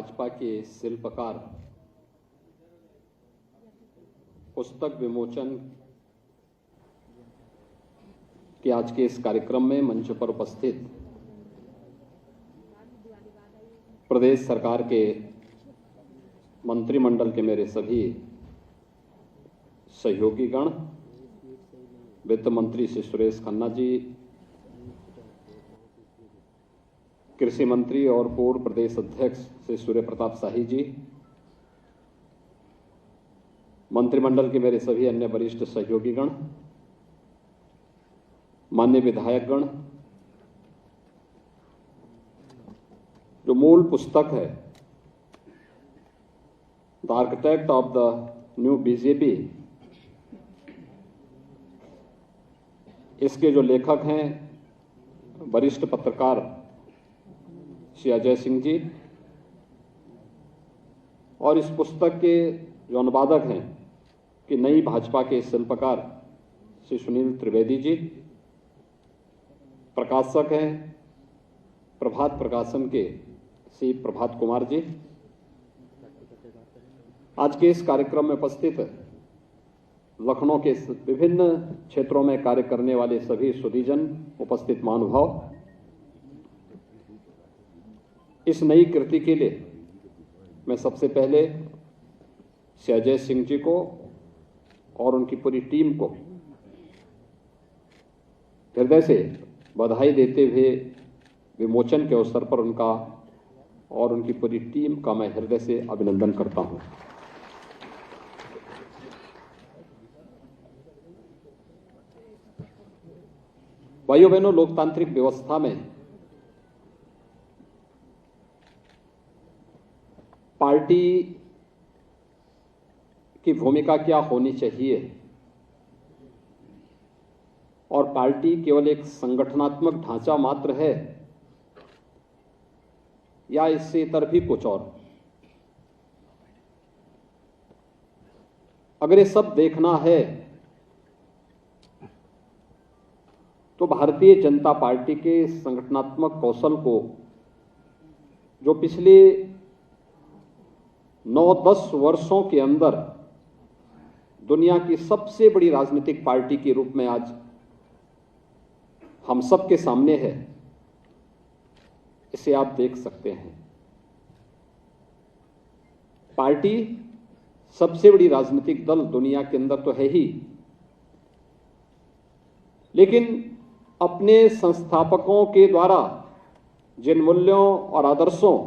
भाजपा के शिल्पकार पुस्तक विमोचन के आज के इस कार्यक्रम में मंच पर उपस्थित प्रदेश सरकार के मंत्रिमंडल के मेरे सभी सहयोगीगण, वित्त मंत्री श्री सुरेश खन्ना जी, कृषि मंत्री और पूर्व प्रदेश अध्यक्ष श्री सूर्य प्रताप शाही जी, मंत्रिमंडल के मेरे सभी अन्य वरिष्ठ सहयोगीगण, माननीय विधायकगण, जो मूल पुस्तक है the architect of the new BJP, इसके जो लेखक हैं वरिष्ठ पत्रकार श्री अजय सिंह जी, और इस पुस्तक के जो अनुवादक हैं कि नई भाजपा के शिल्पकार श्री सुनील त्रिवेदी जी, प्रकाशक हैं प्रभात प्रकाशन के श्री प्रभात कुमार जी, आज के इस कार्यक्रम में उपस्थित लखनऊ के विभिन्न क्षेत्रों में कार्य करने वाले सभी सुधीजन, उपस्थित महानुभाव, इस नई कृति के लिए मैं सबसे पहले श्री अजय सिंह जी को और उनकी पूरी टीम को हृदय से बधाई देते हुए विमोचन के अवसर पर उनका और उनकी पूरी टीम का मैं हृदय से अभिनंदन करता हूं। भाइयों बहनों, लोकतांत्रिक व्यवस्था में पार्टी की भूमिका क्या होनी चाहिए और पार्टी केवल एक संगठनात्मक ढांचा मात्र है या इससे इतर भी कुछ और, अगर ये सब देखना है तो भारतीय जनता पार्टी के संगठनात्मक कौशल को, जो पिछले 9-10 वर्षों के अंदर दुनिया की सबसे बड़ी राजनीतिक पार्टी के रूप में आज हम सब के सामने है, इसे आप देख सकते हैं। पार्टी सबसे बड़ी राजनीतिक दल दुनिया के अंदर तो है ही, लेकिन अपने संस्थापकों के द्वारा जिन मूल्यों और आदर्शों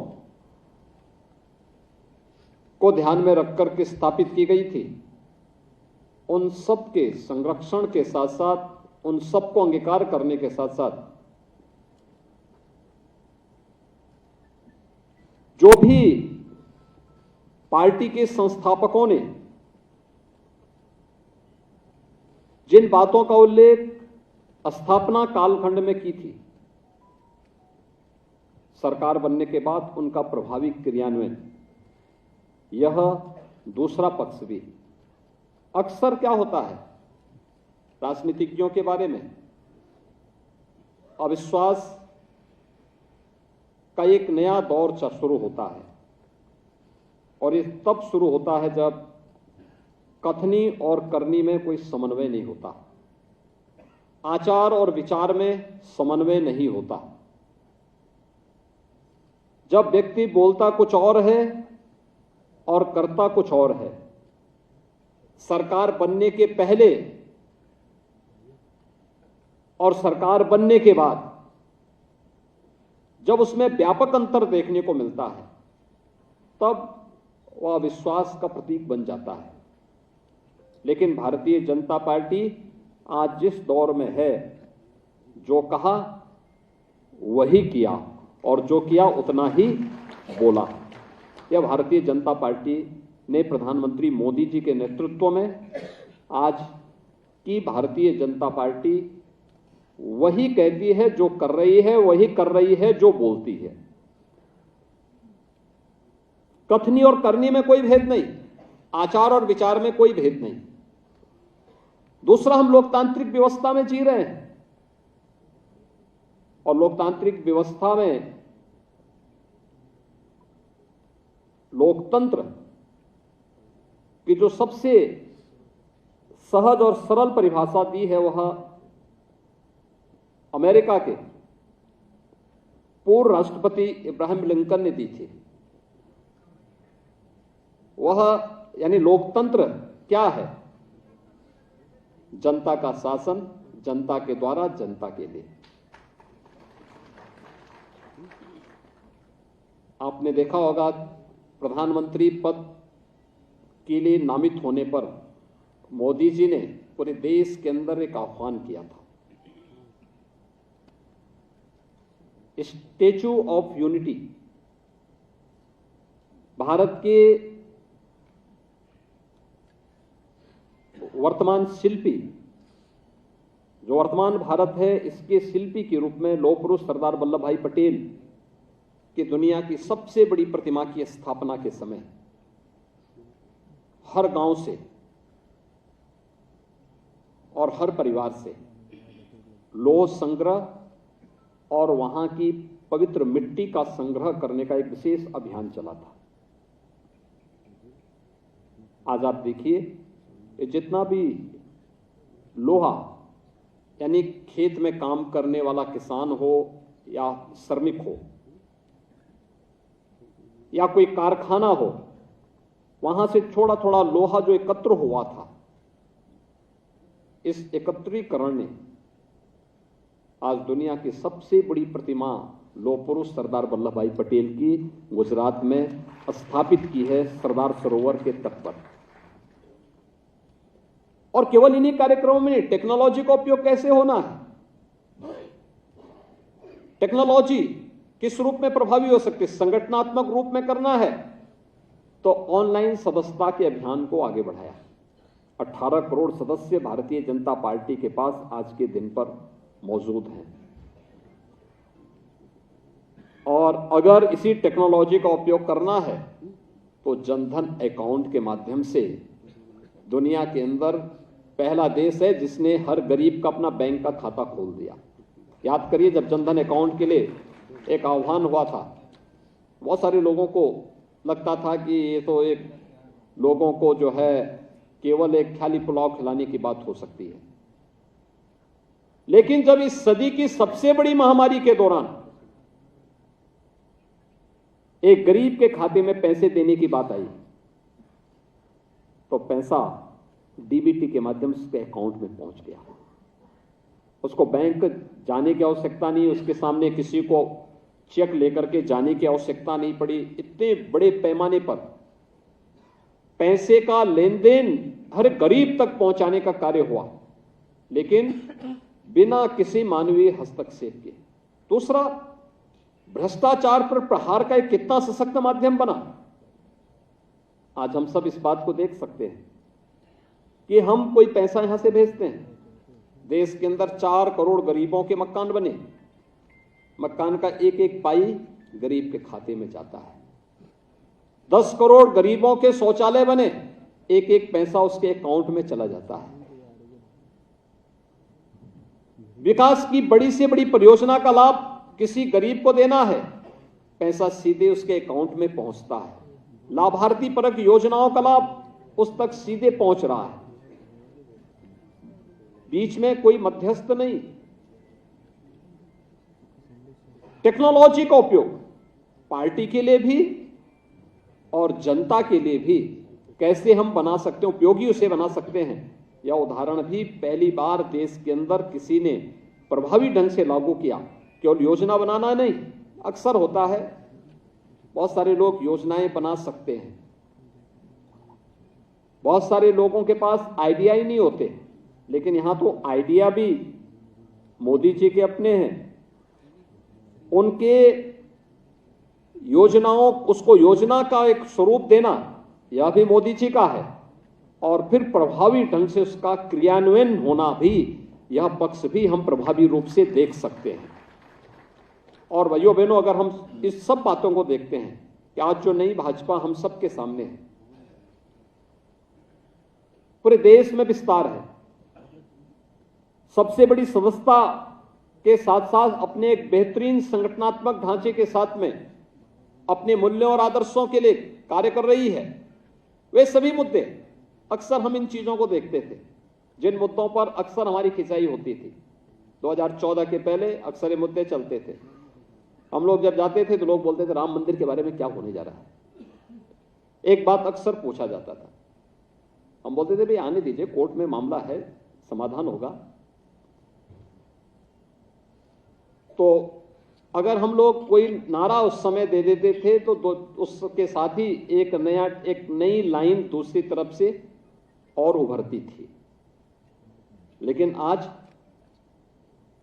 को ध्यान में रखकर के स्थापित की गई थी, उन सब के संरक्षण के साथ साथ, उन सबको अंगीकार करने के साथ साथ, जो भी पार्टी के संस्थापकों ने जिन बातों का उल्लेख स्थापना कालखंड में की थी, सरकार बनने के बाद उनका प्रभावी क्रियान्वयन, यह दूसरा पक्ष भी। अक्सर क्या होता है राजनीतिज्ञों के बारे में, अविश्वास का एक नया दौर शुरू होता है, और ये तब शुरू होता है जब कथनी और करनी में कोई समन्वय नहीं होता, आचार और विचार में समन्वय नहीं होता। जब व्यक्ति बोलता कुछ और है और करता कुछ और है। सरकार बनने के पहले और सरकार बनने के बाद जब उसमें व्यापक अंतर देखने को मिलता है, तब वह विश्वास का प्रतीक बन जाता है। लेकिन भारतीय जनता पार्टी आज जिस दौर में है, जो कहा वही किया और जो किया उतना ही बोला। यह भारतीय जनता पार्टी ने प्रधानमंत्री मोदी जी के नेतृत्व में आज की भारतीय जनता पार्टी वही कहती है जो कर रही है, वही कर रही है जो बोलती है। कथनी और करनी में कोई भेद नहीं, आचार और विचार में कोई भेद नहीं। दूसरा, हम लोकतांत्रिक व्यवस्था में जी रहे हैं और लोकतांत्रिक व्यवस्था में लोकतंत्र की जो सबसे सहज और सरल परिभाषा दी है वह अमेरिका के पूर्व राष्ट्रपति इब्राहिम लिंकन ने दी थी। वह यानी लोकतंत्र क्या है? जनता का शासन, जनता के द्वारा, जनता के लिए। आपने देखा होगा प्रधानमंत्री पद के लिए नामित होने पर मोदी जी ने पूरे देश के अंदर एक आह्वान किया था, स्टैच्यू ऑफ यूनिटी। भारत के वर्तमान शिल्पी, जो वर्तमान भारत है, इसके शिल्पी के रूप में लौह पुरुष सरदार वल्लभ भाई पटेल की दुनिया की सबसे बड़ी प्रतिमा की स्थापना के समय हर गांव से और हर परिवार से लौह संग्रह और वहां की पवित्र मिट्टी का संग्रह करने का एक विशेष अभियान चला था। आज आप देखिए, जितना भी लोहा यानी खेत में काम करने वाला किसान हो या श्रमिक हो या कोई कारखाना हो, वहां से थोड़ा थोड़ा लोहा जो एकत्र हुआ था, इस एकत्रीकरण ने आज दुनिया की सबसे बड़ी प्रतिमा लौह पुरुष सरदार वल्लभ भाई पटेल की गुजरात में स्थापित की है, सरदार सरोवर के तट पर। और केवल इन्हीं कार्यक्रमों में नहीं, टेक्नोलॉजी का उपयोग कैसे होना है, टेक्नोलॉजी किस रूप में प्रभावी हो सकती है, संगठनात्मक रूप में करना है तो ऑनलाइन सदस्यता के अभियान को आगे बढ़ाया। 18 करोड़ सदस्य भारतीय जनता पार्टी के पास आज के दिन पर मौजूद हैं। और अगर इसी टेक्नोलॉजी का उपयोग करना है तो जनधन अकाउंट के माध्यम से दुनिया के अंदर पहला देश है जिसने हर गरीब का अपना बैंक का खाता खोल दिया। याद करिए, जब जनधन अकाउंट के लिए एक आह्वान हुआ था, बहुत सारे लोगों को लगता था कि ये तो एक लोगों को जो है केवल एक खाली पुलाव खिलाने की बात हो सकती है। लेकिन जब इस सदी की सबसे बड़ी महामारी के दौरान एक गरीब के खाते में पैसे देने की बात आई तो पैसा डीबीटी के माध्यम से उसके अकाउंट में पहुंच गया। उसको बैंक जाने की आवश्यकता नहीं, उसके सामने किसी को चेक लेकर के जाने की आवश्यकता नहीं पड़ी। इतने बड़े पैमाने पर पैसे का लेन देन हर गरीब तक पहुंचाने का कार्य हुआ, लेकिन बिना किसी मानवीय हस्तक्षेप के। दूसरा, भ्रष्टाचार पर प्रहार का एक कितना सशक्त माध्यम बना। आज हम सब इस बात को देख सकते हैं कि हम कोई पैसा यहां से भेजते हैं, देश के अंदर 4 करोड़ गरीबों के मकान बने, मकान का एक एक पाई गरीब के खाते में जाता है। 10 करोड़ गरीबों के शौचालय बने, एक एक पैसा उसके अकाउंट में चला जाता है। विकास की बड़ी से बड़ी परियोजना का लाभ किसी गरीब को देना है, पैसा सीधे उसके अकाउंट में पहुंचता है। लाभार्थी परक योजनाओं का लाभ उस तक सीधे पहुंच रहा है, बीच में कोई मध्यस्थ नहीं। टेक्नोलॉजी का उपयोग पार्टी के लिए भी और जनता के लिए भी कैसे हम बना सकते हैं, उपयोगी उसे बना सकते हैं, यह उदाहरण भी पहली बार देश के अंदर किसी ने प्रभावी ढंग से लागू किया। केवल योजना बनाना नहीं, अक्सर होता है बहुत सारे लोग योजनाएं बना सकते हैं, बहुत सारे लोगों के पास आइडिया ही नहीं होते, लेकिन यहां तो आइडिया भी मोदी जी के अपने हैं। उनके योजनाओं, उसको योजना का एक स्वरूप देना, यह भी मोदी जी का है, और फिर प्रभावी ढंग से उसका क्रियान्वयन होना भी, यह पक्ष भी हम प्रभावी रूप से देख सकते हैं। और भाइयों बहनों, अगर हम इस सब बातों को देखते हैं कि आज जो नई भाजपा हम सबके सामने है, पूरे देश में विस्तार है, सबसे बड़ी सदस्यता के साथ साथ अपने एक बेहतरीन संगठनात्मक ढांचे के साथ में अपने मूल्यों और आदर्शों के लिए कार्य कर रही है, वे सभी मुद्दे अक्सर हम इन चीजों को देखते थे, जिन मुद्दों पर अक्सर हमारी खिंचाई होती थी। 2014 के पहले अक्सर ये मुद्दे चलते थे। हम लोग जब जाते थे तो लोग बोलते थे राम मंदिर के बारे में क्या होने जा रहा है। एक बात अक्सर पूछा जाता था, हम बोलते थे भाई आने दीजिए, कोर्ट में मामला है, समाधान होगा। तो अगर हम लोग कोई नारा उस समय दे देते थे तो उसके साथ ही एक नई लाइन दूसरी तरफ से और उभरती थी। लेकिन आज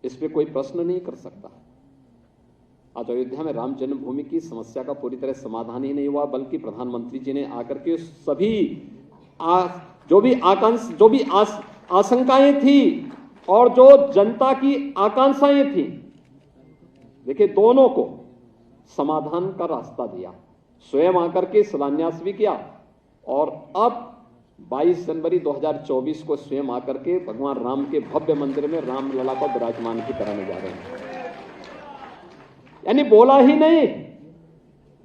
इस पे कोई प्रश्न नहीं कर सकता। आज अयोध्या में राम जन्मभूमि की समस्या का पूरी तरह समाधान ही नहीं हुआ, बल्कि प्रधानमंत्री जी ने आकर के सभी जो भी आशंकाएं थी और जो जनता की आकांक्षाएं थी, देखिए दोनों को समाधान का रास्ता दिया। स्वयं आकर के शिलान्यास भी किया और अब 22 जनवरी 2024 को स्वयं आकर के भगवान राम के भव्य मंदिर में रामलला को विराजमान भी कराने जा रहे हैं। यानी बोला ही नहीं,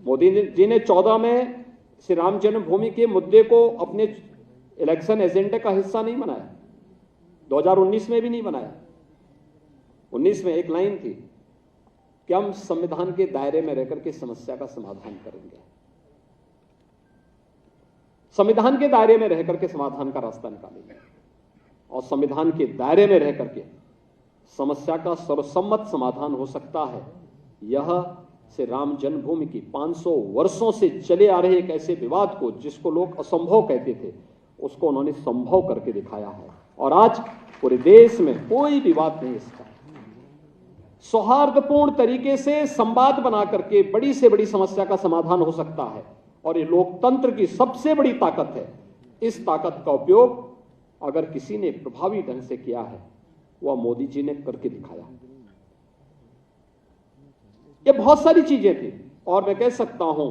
मोदी जी ने 14 में श्री राम जन्मभूमि के मुद्दे को अपने इलेक्शन एजेंडे का हिस्सा नहीं बनाया, 2019 में भी नहीं बनाया। 19 में एक लाइन थी कि हम संविधान के दायरे में रहकर के समस्या का समाधान करेंगे, संविधान के दायरे में रहकर के समाधान का रास्ता निकालेंगे और संविधान के दायरे में रहकर के समस्या का सर्वसम्मत समाधान हो सकता है। यह से राम जन्मभूमि की 500 वर्षों से चले आ रहे एक ऐसे विवाद को, जिसको लोग असंभव कहते थे, उसको उन्होंने संभव करके दिखाया है। और आज पूरे देश में कोई विवाद नहीं, इसका सौहार्दपूर्ण तरीके से संवाद बना करके बड़ी से बड़ी समस्या का समाधान हो सकता है। और ये लोकतंत्र की सबसे बड़ी ताकत है। इस ताकत का उपयोग अगर किसी ने प्रभावी ढंग से किया है, वह मोदी जी ने करके दिखाया। ये बहुत सारी चीजें थी और मैं कह सकता हूं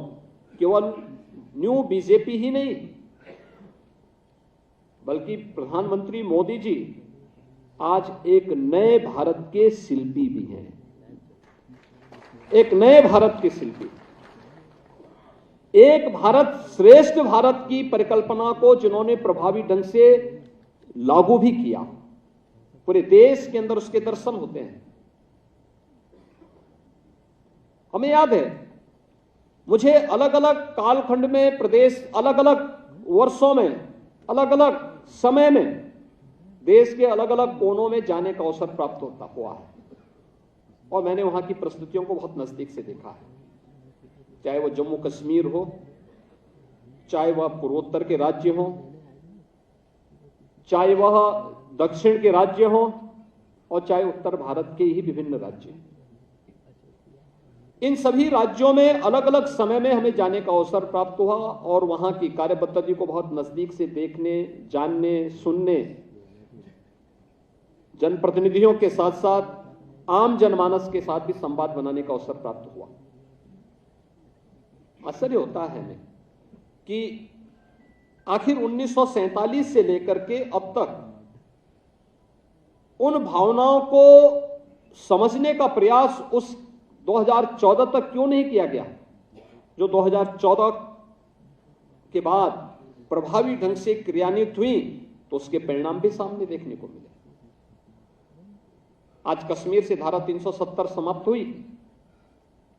केवल न्यू बीजेपी ही नहीं, बल्कि प्रधानमंत्री मोदी जी आज एक नए भारत के शिल्पी भी हैं, एक नए भारत के शिल्पी, एक भारत श्रेष्ठ भारत की परिकल्पना को जिन्होंने प्रभावी ढंग से लागू भी किया। पूरे देश के अंदर उसके दर्शन होते हैं। हमें याद है, मुझे अलग अलग कालखंड में प्रदेश, अलग अलग वर्षों में, अलग अलग समय में देश के अलग अलग कोनों में जाने का अवसर प्राप्त होता हुआ है और मैंने वहां की परिस्थितियों को बहुत नजदीक से देखा है। चाहे वह जम्मू कश्मीर हो, चाहे वह पूर्वोत्तर के राज्य हो, चाहे वह दक्षिण के राज्य हो और चाहे उत्तर भारत के ही विभिन्न राज्य। इन सभी राज्यों में अलग अलग समय में हमें जाने का अवसर प्राप्त हुआ और वहां की कार्य पद्धति को बहुत नजदीक से देखने, जानने, सुनने, जनप्रतिनिधियों के साथ साथ आम जनमानस के साथ भी संवाद बनाने का अवसर प्राप्त हुआ। आश्चर्य होता है हमें कि आखिर 1947 से लेकर के अब तक उन भावनाओं को समझने का प्रयास उस 2014 तक क्यों नहीं किया गया, जो 2014 के बाद प्रभावी ढंग से क्रियान्वित हुई तो उसके परिणाम भी सामने देखने को मिले। आज कश्मीर से धारा 370 समाप्त हुई,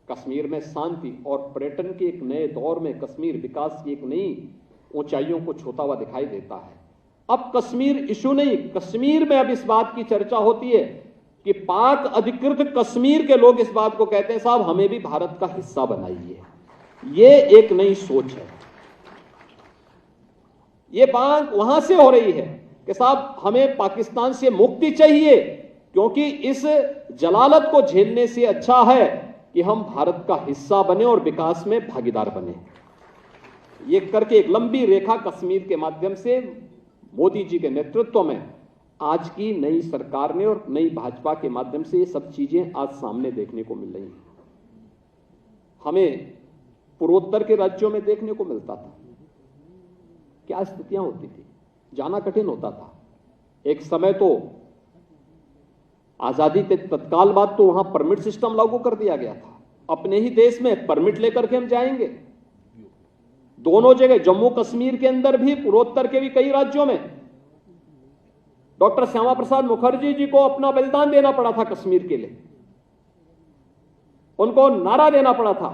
कश्मीर में शांति और पर्यटन के एक नए दौर में कश्मीर विकास की एक नई ऊंचाइयों को छूता हुआ दिखाई देता है। अब कश्मीर इशू नहीं, कश्मीर में अब इस बात की चर्चा होती है कि पाक अधिकृत कश्मीर के लोग इस बात को कहते हैं साहब हमें भी भारत का हिस्सा बनाइए। ये एक नई सोच है। ये बात वहां से हो रही है कि साहब हमें पाकिस्तान से मुक्ति चाहिए, क्योंकि इस जलालत को झेलने से अच्छा है कि हम भारत का हिस्सा बने और विकास में भागीदार बने। ये करके एक लंबी रेखा कश्मीर के माध्यम से मोदी जी के नेतृत्व में आज की नई सरकार ने और नई भाजपा के माध्यम से ये सब चीजें आज सामने देखने को मिल रही हैं। हमें पूर्वोत्तर के राज्यों में देखने को मिलता था क्या स्थितियां होती थी, जाना कठिन होता था। एक समय तो आजादी के तत्काल बाद तो वहां परमिट सिस्टम लागू कर दिया गया था, अपने ही देश में परमिट लेकर के हम जाएंगे। दोनों जगह, जम्मू कश्मीर के अंदर भी, पूर्वोत्तर के भी कई राज्यों में डॉक्टर श्यामा प्रसाद मुखर्जी जी को अपना बलिदान देना पड़ा था कश्मीर के लिए। उनको नारा देना पड़ा था,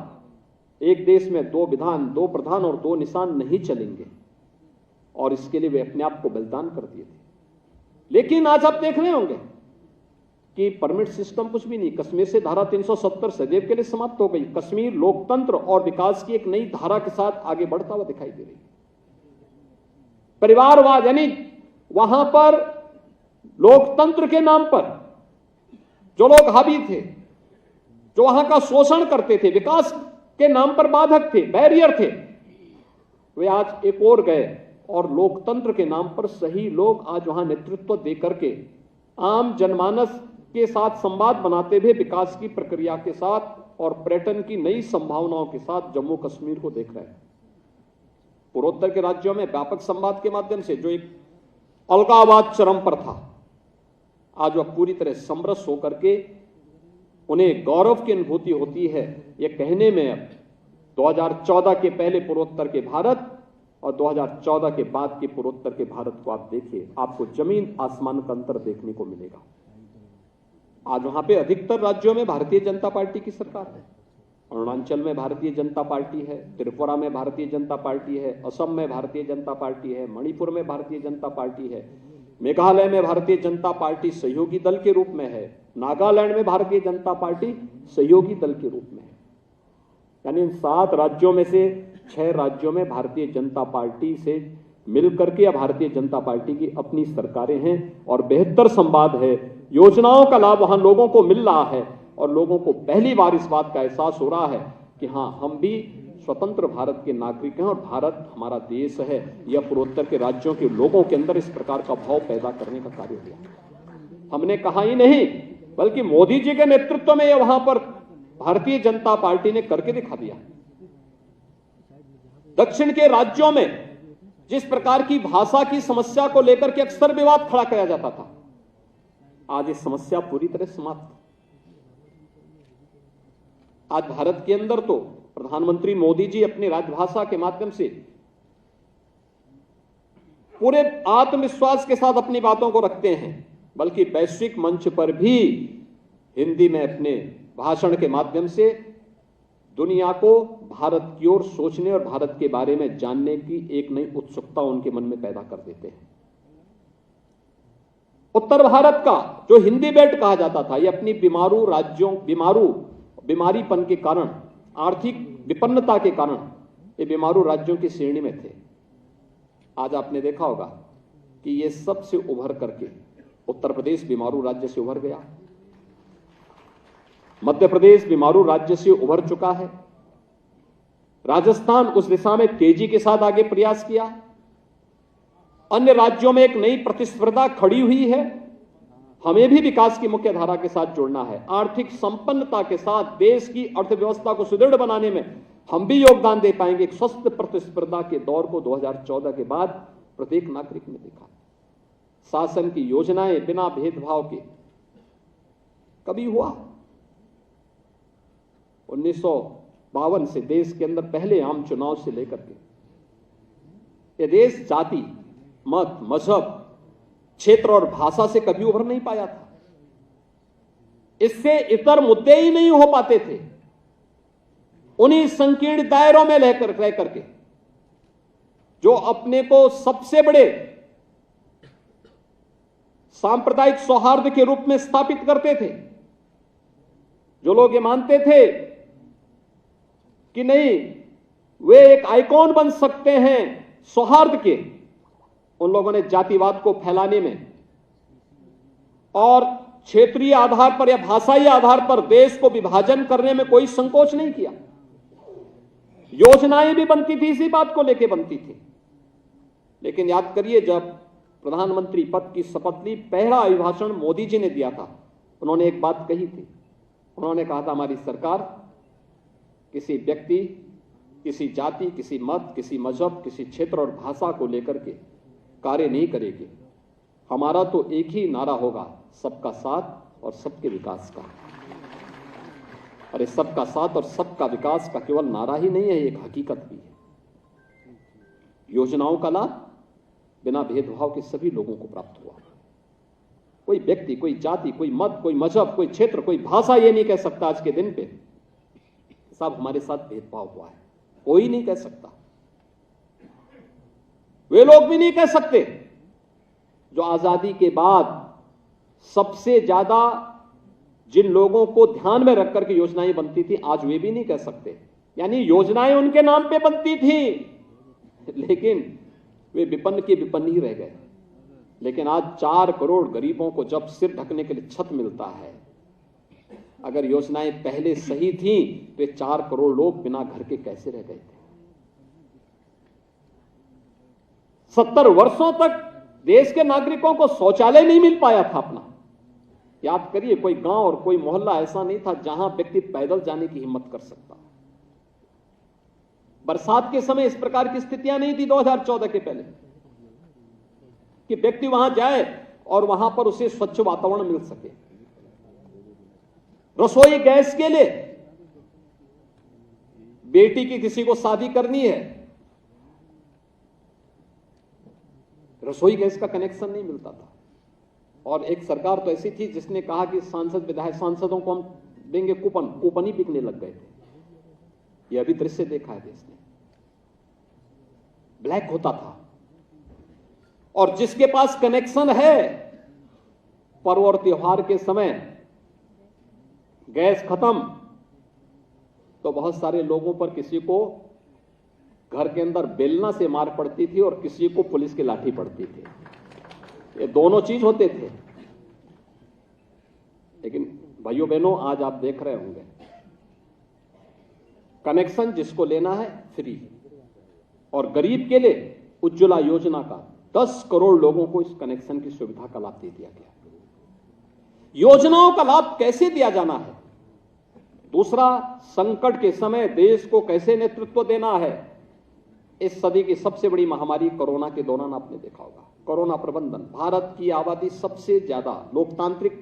एक देश में दो विधान, दो प्रधान और दो निशान नहीं चलेंगे, और इसके लिए वे अपने आप को बलिदान कर दिए थे। लेकिन आज आप देख रहे होंगे कि परमिट सिस्टम कुछ भी नहीं। कश्मीर से धारा 370 सदैव के लिए समाप्त हो गई। कश्मीर लोकतंत्र और विकास की एक नई धारा के साथ आगे बढ़ता हुआ दिखाई दे रही है। परिवारवाद, यानी वहां पर लोकतंत्र के नाम पर जो लोग हावी थे, जो वहां का शोषण करते थे, विकास के नाम पर बाधक थे, बैरियर थे, वे आज एक और गए और लोकतंत्र के नाम पर सही लोग आज वहां नेतृत्व देकर के आम जनमानस के साथ संवाद बनाते हुए विकास की प्रक्रिया के साथ और पर्यटन की नई संभावनाओं के साथ जम्मू कश्मीर को देख रहे हैं। पूर्वोत्तर के राज्यों में व्यापक संवाद के माध्यम से जो एक अलगाववाद चरम पर था, आज वह पूरी तरह समरस होकर के उन्हें गौरव की अनुभूति होती है यह कहने में, अब 2014 के पहले पूर्वोत्तर के भारत और 2014 के बाद के पूर्वोत्तर के भारत को आप देखिए, आपको जमीन आसमान का अंतर देखने को मिलेगा। आज वहां पे अधिकतर राज्यों में भारतीय जनता पार्टी की सरकार है। अरुणाचल में भारतीय जनता पार्टी है, त्रिपुरा में भारतीय जनता पार्टी है, असम में भारतीय जनता पार्टी है, मणिपुर में भारतीय जनता पार्टी है, मेघालय में भारतीय जनता पार्टी सहयोगी दल के रूप में है, नागालैंड में भारतीय जनता पार्टी सहयोगी दल के रूप में है। यानी इन 7 राज्यों में से 6 राज्यों में भारतीय जनता पार्टी से मिलकर के या भारतीय जनता पार्टी की अपनी सरकारें हैं और बेहतर संवाद है। योजनाओं का लाभ वहां लोगों को मिल रहा है और लोगों को पहली बार इस बात का एहसास हो रहा है कि हां, हम भी स्वतंत्र भारत के नागरिक हैं और भारत हमारा देश है। यह पूर्वोत्तर के राज्यों के लोगों के अंदर इस प्रकार का भाव पैदा करने का कार्य हुआ। हमने कहा ही नहीं, बल्कि मोदी जी के नेतृत्व में यह वहां पर भारतीय जनता पार्टी ने करके दिखा दिया। दक्षिण के राज्यों में जिस प्रकार की भाषा की समस्या को लेकर के अक्सर विवाद खड़ा किया जाता था, आज इस समस्या पूरी तरह समाप्त। आज भारत के अंदर तो प्रधानमंत्री मोदी जी अपनी राजभाषा के माध्यम से पूरे आत्मविश्वास के साथ अपनी बातों को रखते हैं, बल्कि वैश्विक मंच पर भी हिंदी में अपने भाषण के माध्यम से दुनिया को भारत की ओर सोचने और भारत के बारे में जानने की एक नई उत्सुकता उनके मन में पैदा कर देते हैं। उत्तर भारत का जो हिंदी बेल्ट कहा जाता था, यह अपनी बीमारीपन के कारण, आर्थिक विपन्नता के कारण ये बीमारू राज्यों की श्रेणी में थे। आज आपने देखा होगा कि ये सब से उभर करके उत्तर प्रदेश बीमारू राज्य से उभर गया, मध्य प्रदेश बीमारू राज्य से उभर चुका है, राजस्थान उस दिशा में तेजी के साथ आगे प्रयास किया, अन्य राज्यों में एक नई प्रतिस्पर्धा खड़ी हुई है। हमें भी विकास की मुख्य धारा के साथ जुड़ना है, आर्थिक संपन्नता के साथ देश की अर्थव्यवस्था को सुदृढ़ बनाने में हम भी योगदान दे पाएंगे। एक स्वस्थ प्रतिस्पर्धा के दौर को 2014 के बाद प्रत्येक नागरिक ने देखा। शासन की योजनाएं बिना भेदभाव के कभी हुआ? 1952 से देश के अंदर पहले आम चुनाव से लेकर के यह देश जाति, मत, मजहब, क्षेत्र और भाषा से कभी उभर नहीं पाया था। इससे इतर मुद्दे ही नहीं हो पाते थे। उन्हीं संकीर्ण दायरों में रह करके जो अपने को सबसे बड़े सांप्रदायिक सौहार्द के रूप में स्थापित करते थे, जो लोग ये मानते थे कि नहीं वे एक आइकॉन बन सकते हैं सौहार्द के, उन लोगों ने जातिवाद को फैलाने में और क्षेत्रीय आधार पर या भाषाई आधार पर देश को विभाजन करने में कोई संकोच नहीं किया। योजनाएं भी बनती थी, इसी बात को लेकर बनती थी। लेकिन याद करिए, जब प्रधानमंत्री पद की शपथ ली, पहला अभिभाषण मोदी जी ने दिया था, उन्होंने एक बात कही थी। उन्होंने कहा था, हमारी सरकार किसी व्यक्ति, किसी जाति, किसी मत, किसी मजहब, किसी क्षेत्र और भाषा को लेकर के कार्य नहीं करेगी। हमारा तो एक ही नारा होगा, सबका साथ और सबके विकास का। अरे सबका साथ और सबका विकास का केवल नारा ही नहीं है, एक हकीकत भी है। योजनाओं का लाभ बिना भेदभाव के सभी लोगों को प्राप्त हुआ। कोई व्यक्ति, कोई जाति, कोई मत, कोई मजहब, कोई क्षेत्र, कोई भाषा ये नहीं कह सकता आज के दिन पे सब हमारे साथ भेदभाव हुआ है। कोई नहीं कह सकता। वे लोग भी नहीं कह सकते जो आजादी के बाद सबसे ज्यादा जिन लोगों को ध्यान में रखकर के योजनाएं बनती थी, आज वे भी नहीं कह सकते। यानी योजनाएं उनके नाम पे बनती थी, लेकिन वे विपन्न के विपन्न ही रह गए। लेकिन आज 4 करोड़ गरीबों को जब सिर ढकने के लिए छत मिलता है, अगर योजनाएं पहले सही थी तो ये 4 करोड़ लोग बिना घर के कैसे रह गए थे। 70 वर्षों तक देश के नागरिकों को शौचालय नहीं मिल पाया था अपना। याद करिए, कोई गांव और कोई मोहल्ला ऐसा नहीं था जहां व्यक्ति पैदल जाने की हिम्मत कर सकता। बरसात के समय इस प्रकार की स्थितियां नहीं थी 2014 के पहले कि व्यक्ति वहां जाए और वहां पर उसे स्वच्छ वातावरण मिल सके। रसोई गैस के लिए बेटी की किसी को शादी करनी है, रसोई गैस का कनेक्शन नहीं मिलता था। और एक सरकार तो ऐसी थी जिसने कहा कि सांसद विधायक सांसदों को हम देंगे कूपन ही बिकने लग गए थे। यह अभी दृश्य देखा है देश ने। ब्लैक होता था। और जिसके पास कनेक्शन है, पर्व और त्योहार के समय गैस खत्म तो बहुत सारे लोगों पर किसी को घर के अंदर बेलना से मार पड़ती थी और किसी को पुलिस की लाठी पड़ती थी। ये दोनों चीज होते थे। लेकिन भाइयों बहनों, आज आप देख रहे होंगे कनेक्शन जिसको लेना है फ्री, और गरीब के लिए उज्ज्वला योजना का 10 करोड़ लोगों को इस कनेक्शन की सुविधा का लाभ दे दिया गया। योजनाओं का लाभ कैसे दिया जाना है, दूसरा संकट के समय देश को कैसे नेतृत्व देना है। इस सदी की सबसे बड़ी महामारी कोरोना के दौरान आपने देखा होगा, कोरोना प्रबंधन। भारत की आबादी सबसे ज्यादा लोकतांत्रिक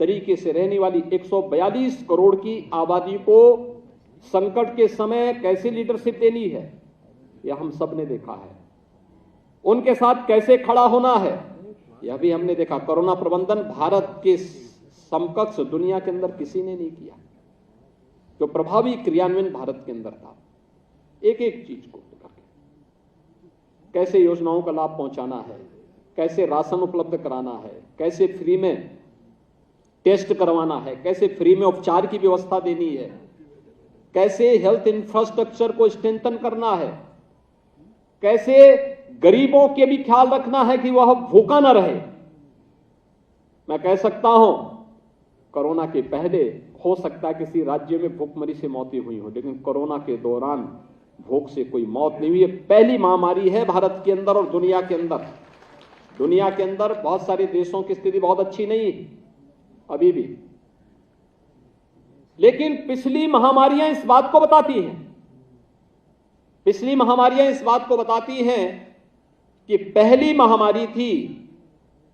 तरीके से रहने वाली 142 करोड़ की आबादी को संकट के समय कैसे लीडरशिप देनी है, यह हम सब ने देखा है। उनके साथ कैसे खड़ा होना है, यह भी हमने देखा। कोरोना प्रबंधन भारत के समकक्ष दुनिया के अंदर किसी ने नहीं किया। जो प्रभावी क्रियान्वयन भारत के अंदर था, एक एक चीज को कैसे योजनाओं का लाभ पहुंचाना है, कैसे राशन उपलब्ध कराना है, कैसे फ्री में टेस्ट करवाना है, कैसे फ्री में उपचार की व्यवस्था देनी है, कैसे हेल्थ इंफ्रास्ट्रक्चर को स्ट्रेंथन करना है, कैसे गरीबों के भी ख्याल रखना है कि वह भूखा न रहे। मैं कह सकता हूं कोरोना के पहले हो सकता है किसी राज्य में भूखमरी से मौतें हुई हो, लेकिन कोरोना के दौरान भूख से कोई मौत नहीं हुई। पहली महामारी है भारत के अंदर और दुनिया के अंदर। दुनिया के अंदर बहुत सारे देशों की स्थिति बहुत अच्छी नहीं अभी भी, लेकिन पिछली महामारियां इस बात को बताती हैं, पिछली महामारियां इस बात को बताती हैं कि पहली महामारी थी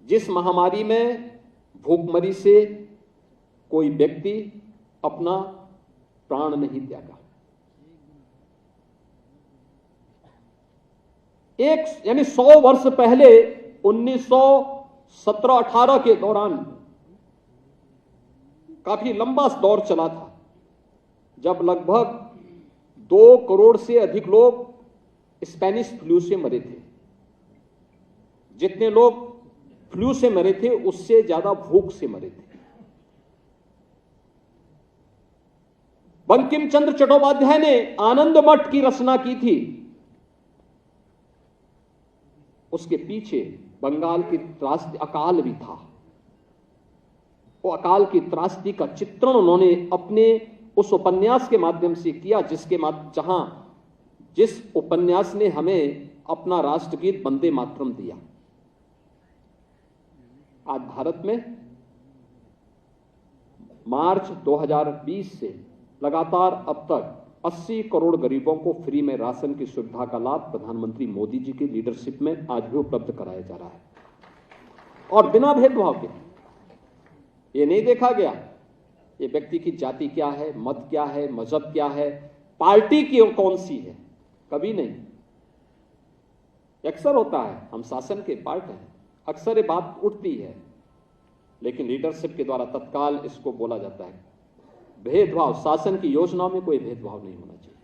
जिस महामारी में भूखमरी से कोई व्यक्ति अपना प्राण नहीं त्यागा। यानी 100 वर्ष पहले 1917-18 के दौरान काफी लंबा दौर चला था जब लगभग 2 करोड़ से अधिक लोग स्पेनिश फ्लू से मरे थे। जितने लोग फ्लू से मरे थे उससे ज्यादा भूख से मरे थे। बंकिम चंद्र चट्टोपाध्याय ने आनंद मठ की रचना की थी। उसके पीछे बंगाल की त्रासदी, अकाल भी था। वो अकाल की त्रासदी का चित्रण उन्होंने अपने उस उपन्यास के माध्यम से किया, जिस उपन्यास ने हमें अपना राष्ट्रगीत वंदे मातरम दिया। आज भारत में मार्च 2020 से लगातार अब तक 80 करोड़ गरीबों को फ्री में राशन की सुविधा का लाभ प्रधानमंत्री मोदी जी की लीडरशिप में आज भी उपलब्ध कराया जा रहा है, और बिना भेदभाव के। ये नहीं देखा गया ये व्यक्ति की जाति क्या है, मत क्या है, मजहब क्या है, पार्टी की कौन सी है, कभी नहीं। अक्सर होता है, हम शासन के पार्ट हैं, अक्सर ये बात उठती है, लेकिन लीडरशिप के द्वारा तत्काल इसको बोला जाता है। भेदभाव, शासन की योजनाओं में कोई भेदभाव नहीं होना चाहिए।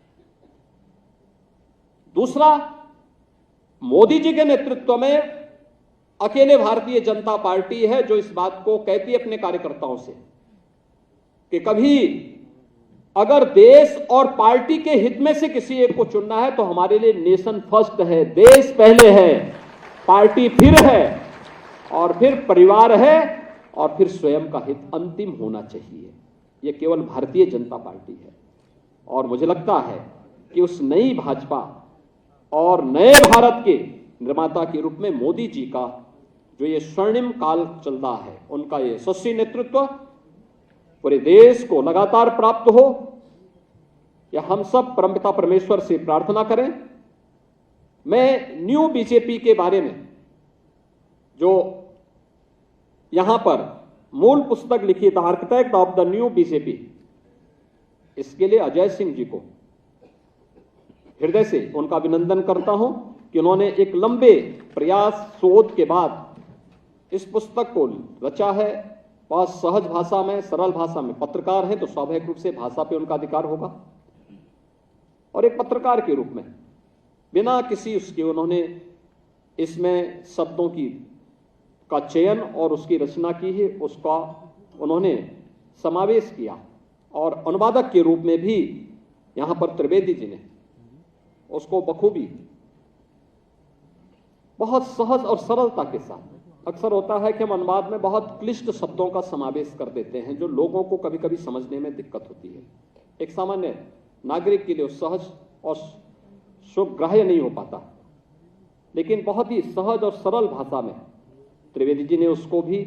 दूसरा, मोदी जी के नेतृत्व में अकेले भारतीय जनता पार्टी है जो इस बात को कहती है अपने कार्यकर्ताओं से कि कभी अगर देश और पार्टी के हित में से किसी एक को चुनना है तो हमारे लिए नेशन फर्स्ट है, देश पहले है, पार्टी फिर है, और फिर परिवार है, और फिर स्वयं का हित अंतिम होना चाहिए। यह केवल भारतीय जनता पार्टी है। और मुझे लगता है कि उस नई भाजपा और नए भारत के निर्माता के रूप में मोदी जी का जो ये स्वर्णिम काल चल रहा है, उनका ये यशस्वी नेतृत्व पूरे देश को लगातार प्राप्त हो, या हम सब परमपिता परमेश्वर से प्रार्थना करें। मैं न्यू बीजेपी के बारे में जो यहां पर मूल पुस्तक लिखी, the architect of the new BJP, इसके लिए अजय सिंह जी को हृदय से उनका अभिनंदन करता हूं कि उन्होंने एक लंबे प्रयास शोध के बाद इस पुस्तक को रचा है। बहुत सहज भाषा में, सरल भाषा में, पत्रकार हैं तो स्वाभाविक रूप से भाषा पे उनका अधिकार होगा, और एक पत्रकार के रूप में बिना किसी उसके उन्होंने इसमें शब्दों की का चयन और उसकी रचना की है, उसका उन्होंने समावेश किया, और अनुवादक के रूप में भी यहां पर त्रिवेदी जी ने उसको बखूबी बहुत सहज और सरलता के साथ, अक्सर होता है कि हम अनुवाद में बहुत क्लिष्ट शब्दों का समावेश कर देते हैं जो लोगों को कभी कभी समझने में दिक्कत होती है, एक सामान्य नागरिक के लिए सहज और सुग्राह्य नहीं हो पाता, लेकिन बहुत ही सहज और सरल भाषा में त्रिवेदी जी ने उसको भी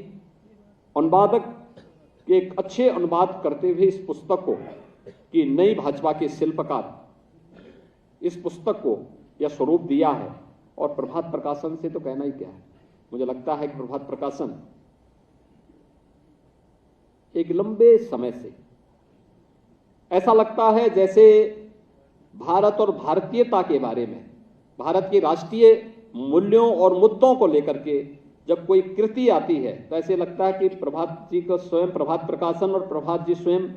अनुवादक के एक अच्छे अनुवाद करते हुए इस पुस्तक को कि नई भाजपा के शिल्पकार इस पुस्तक को यह स्वरूप दिया है। और प्रभात प्रकाशन से तो कहना ही क्या है, मुझे लगता है कि प्रभात प्रकाशन एक लंबे समय से ऐसा लगता है जैसे भारत और भारतीयता के बारे में, भारत के राष्ट्रीय मूल्यों और मुद्दों को लेकर के जब कोई कृति आती है तो ऐसे लगता है कि प्रभात जी को स्वयं, प्रभात प्रकाशन और प्रभात जी स्वयं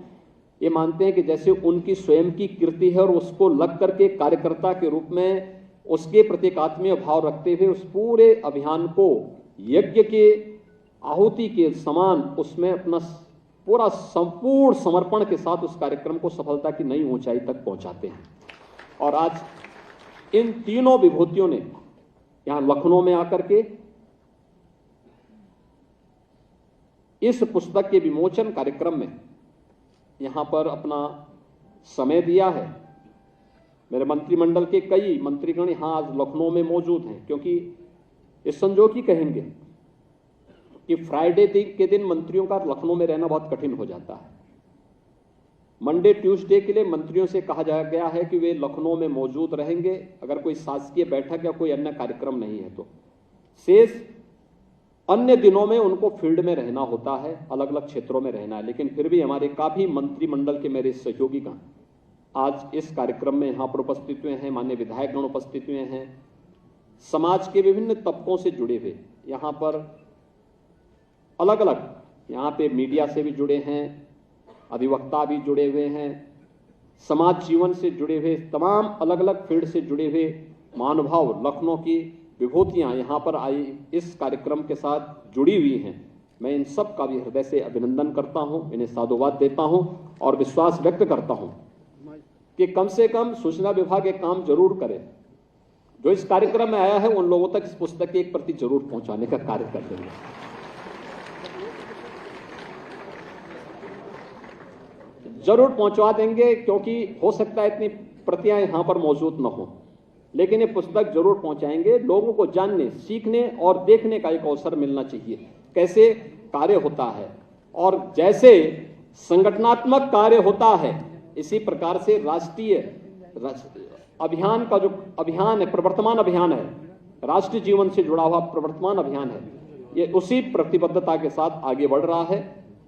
ये मानते हैं कि जैसे उनकी स्वयं की कृति है, और उसको लग करके कार्यकर्ता के रूप में उसके प्रतीकात्मक भाव रखते हुए उस पूरे अभियान को यज्ञ के आहुति के समान उसमें अपना पूरा संपूर्ण समर्पण के साथ उस कार्यक्रम को सफलता की नई ऊंचाई तक पहुंचाते हैं। और आज इन तीनों विभूतियों ने यहां लखनऊ में आकर के इस पुस्तक के विमोचन कार्यक्रम में यहां पर अपना समय दिया है। मेरे मंत्रिमंडल के कई मंत्रीगण यहां आज लखनऊ में मौजूद हैं, क्योंकि इस संजोग ही कहेंगे कि फ्राइडे के दिन मंत्रियों का लखनऊ में रहना बहुत कठिन हो जाता है। मंडे ट्यूसडे के लिए मंत्रियों से कहा गया है कि वे लखनऊ में मौजूद रहेंगे, अगर कोई शासकीय बैठक या कोई अन्य कार्यक्रम नहीं है तो। शेष अन्य दिनों में उनको फील्ड में रहना होता है, अलग अलग क्षेत्रों में रहना है, लेकिन फिर भी हमारे काफी मंत्रिमंडल के मेरे सहयोगीगण आज इस कार्यक्रम में यहां पर उपस्थित हुए हैं, माननीय विधायकगण उपस्थित हुए हैं, समाज के विभिन्न तबकों से जुड़े हुए यहां पर अलग अलग, यहां पे मीडिया से भी जुड़े हैं, अधिवक्ता भी जुड़े हुए हैं, समाज जीवन से जुड़े हुए तमाम अलग अलग फील्ड से जुड़े हुए महानुभाव, लखनऊ की विभूतियां यहां पर आई इस कार्यक्रम के साथ जुड़ी हुई हैं। मैं इन सब का भी हृदय से अभिनंदन करता हूं, इन्हें साधुवाद देता हूं और विश्वास व्यक्त करता हूं कि कम से कम सूचना विभाग एक काम जरूर करे, जो इस कार्यक्रम में आया है उन लोगों तक इस पुस्तक की एक प्रति जरूर पहुंचाने का कार्य कर देंगे। जरूर पहुंचवा देंगे, क्योंकि हो सकता है इतनी प्रतियां यहां पर मौजूद न हो, लेकिन ये पुस्तक जरूर पहुंचाएंगे। लोगों को जानने, सीखने और देखने का एक अवसर मिलना चाहिए कैसे कार्य होता है, और जैसे संगठनात्मक कार्य होता है इसी प्रकार से राष्ट्रीय अभियान का जो अभियान है, प्रवर्तमान अभियान है, राष्ट्रीय जीवन से जुड़ा हुआ प्रवर्तमान अभियान है, ये उसी प्रतिबद्धता के साथ आगे बढ़ रहा है।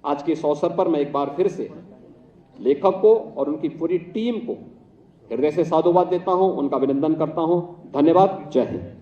आज के इस अवसर पर मैं एक बार फिर से लेखक को और उनकी पूरी टीम को हृदय से साधुवाद देता हूं, उनका अभिनंदन करता हूं। धन्यवाद। जय हिंद।